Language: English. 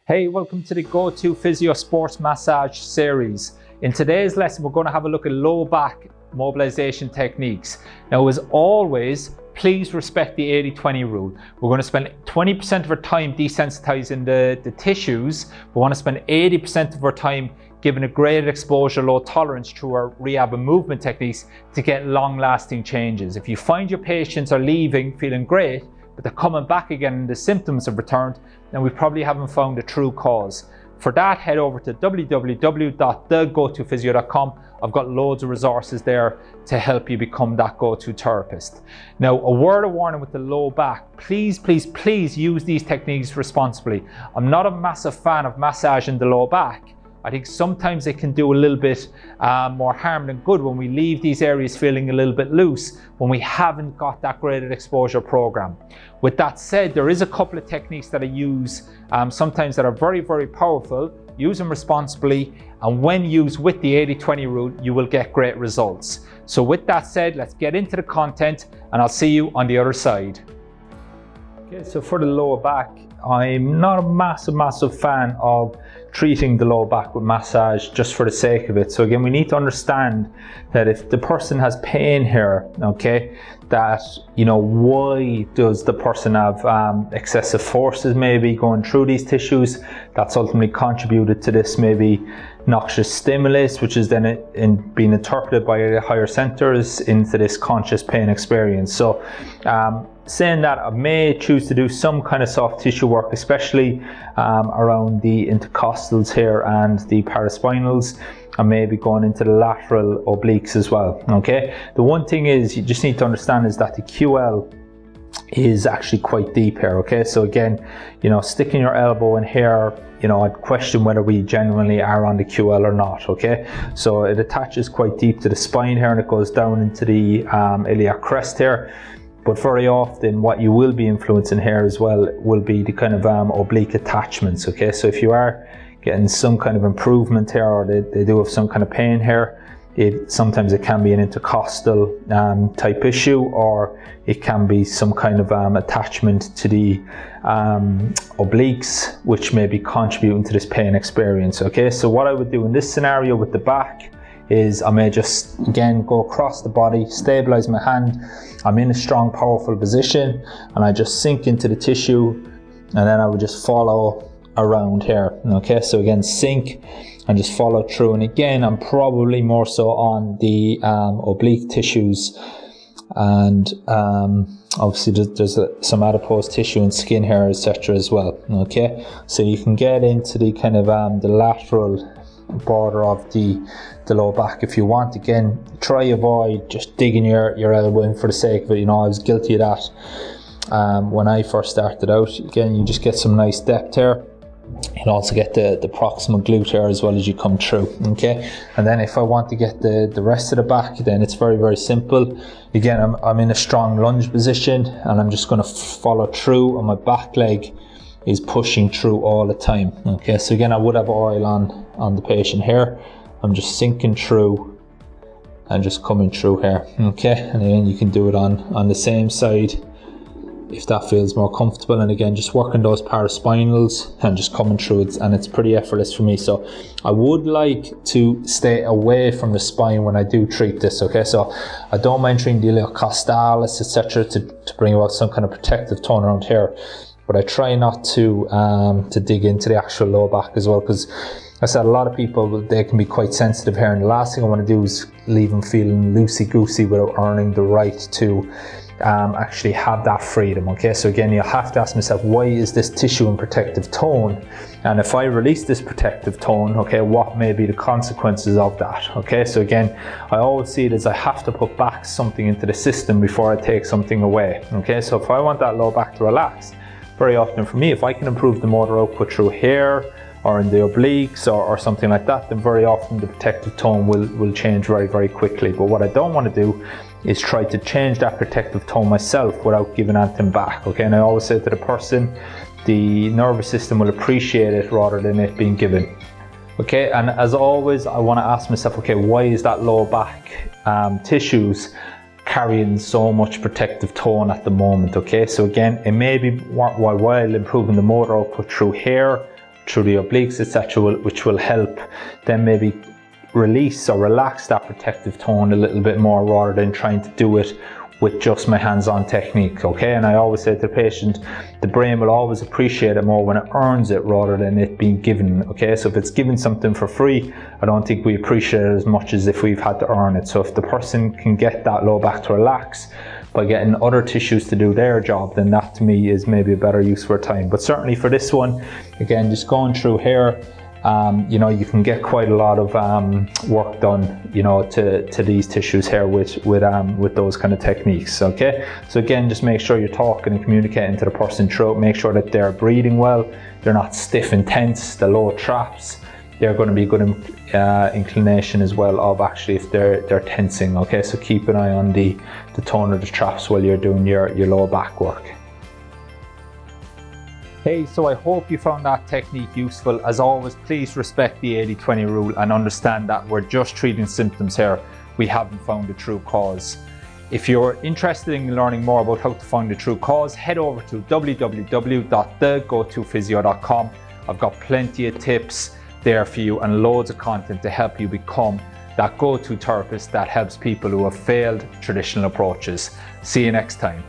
Hey, welcome to the Go-To Physio Sports Massage series. In today's lesson, we're going to have a look at low back mobilization techniques. Now, as always, please respect the 80-20 rule. We're going to spend 20% of our time desensitizing the tissues. We want to spend 80% of our time giving a graded exposure, low tolerance through our rehab and movement techniques to get long-lasting changes. If you find your patients are leaving feeling great, but they're coming back again and the symptoms have returned, then we probably haven't found the true cause. For that, head over to www.thegotofysio.com. I've got loads of resources there to help you become that go-to therapist. Now, a word of warning with the low back, please use these techniques responsibly. I'm not a massive fan of massaging the low back. I think sometimes it can do a little bit more harm than good when we leave these areas feeling a little bit loose when we haven't got that graded exposure program. With that said, there is a couple of techniques that I use sometimes that are very, very powerful. Use them responsibly, and when used with the 80-20 rule, you will get great results. So with that said, let's get into the content and I'll see you on the other side. Okay, so for the lower back, I'm not a massive fan of treating the lower back with massage just for the sake of it. So again, we need to understand that if the person has pain here, okay, that, you know, why does the person have excessive forces maybe going through these tissues that's ultimately contributed to this maybe noxious stimulus, which is then being interpreted by the higher centers into this conscious pain experience. So saying that, I may choose to do some kind of soft tissue work, especially around the intercostals here and the paraspinals. I may be going into the lateral obliques as well. Okay, the one thing is you just need to understand is that the QL is actually quite deep here. Okay, so again, you know, sticking your elbow in here, you know, I'd question whether we genuinely are on the QL or not. Okay, so it attaches quite deep to the spine here and it goes down into the iliac crest here. But very often what you will be influencing here as well will be the kind of oblique attachments. Okay, so if you are getting some kind of improvement here, or they do have some kind of pain here, sometimes it can be an intercostal type issue, or it can be some kind of attachment to the obliques, which may be contributing to this pain experience. Okay, so what I would do in this scenario with the back is I may just again go across the body, stabilize my hand. I'm in a strong, powerful position, and I just sink into the tissue, and then I would just follow around here. Okay, so again, sink and just follow through. And again, I'm probably more so on the oblique tissues, and obviously there's some adipose tissue and skin here, etc. as well. Okay, so you can get into the kind of the lateral border of the lower back if you want. Again, try avoid just digging your elbow in for the sake of it. You know, I was guilty of that when I first started out. Again, you just get some nice depth here. You can also get the proximal glute here as well as you come through. Okay, and then if I want to get the rest of the back, then it's very, very simple. Again, I'm in a strong lunge position and I'm just going to follow through, and my back leg is pushing through all the time. Okay, so again, I would have oil on the patient here. I'm just sinking through and just coming through here. Okay, and then you can do it on the same side if that feels more comfortable. And again, just working those paraspinals and just coming through it, and it's pretty effortless for me. So I would like to stay away from the spine when I do treat this. Okay, so I don't mind treating the iliocostalis, etc., to bring about some kind of protective tone around here, but I try not to dig into the actual lower back as well, because I said a lot of people, they can be quite sensitive here, and the last thing I want to do is leave them feeling loosey-goosey without earning the right to actually have that freedom. Okay, so again, you have to ask myself, why is this tissue in protective tone? And if I release this protective tone, okay, what may be the consequences of that? Okay, so again, I always see it as I have to put back something into the system before I take something away. Okay, so if I want that lower back to relax, very often for me, if I can improve the motor output through here or in the obliques or something like that, then very often the protective tone will change very, very quickly. But what I don't want to do is try to change that protective tone myself without giving anything back. Okay, and I always say to the person, the nervous system will appreciate it rather than it being given. Okay, and as always, I want to ask myself, okay, why is that lower back tissues carrying so much protective tone at the moment? Okay, so again, it may be worthwhile improving the motor output through here through the obliques, etc., which will help then maybe release or relax that protective tone a little bit more, rather than trying to do it with just my hands-on technique. Okay, and I always say to the patient, the brain will always appreciate it more when it earns it rather than it being given. Okay, so if it's given something for free, I don't think we appreciate it as much as if we've had to earn it. So if the person can get that low back to relax by getting other tissues to do their job, then that to me is maybe a better use for time. But certainly for this one, again, just going through here, you know, you can get quite a lot of work done, you know, to these tissues here with those kind of techniques. Okay, so again, just make sure you're talking and communicating to the person throughout. Make sure that they're breathing well, they're not stiff and tense, the low traps. They're going to be good inclination as well of actually if they're tensing. Okay, so keep an eye on the tone of the traps while you're doing your lower back work. Hey, so I hope you found that technique useful. As always, please respect the 80-20 rule and understand that we're just treating symptoms here. We haven't found the true cause. If you're interested in learning more about how to find the true cause, head over to www.thegotofysio.com. I've got plenty of tips there for you and loads of content to help you become that go-to therapist that helps people who have failed traditional approaches. See you next time.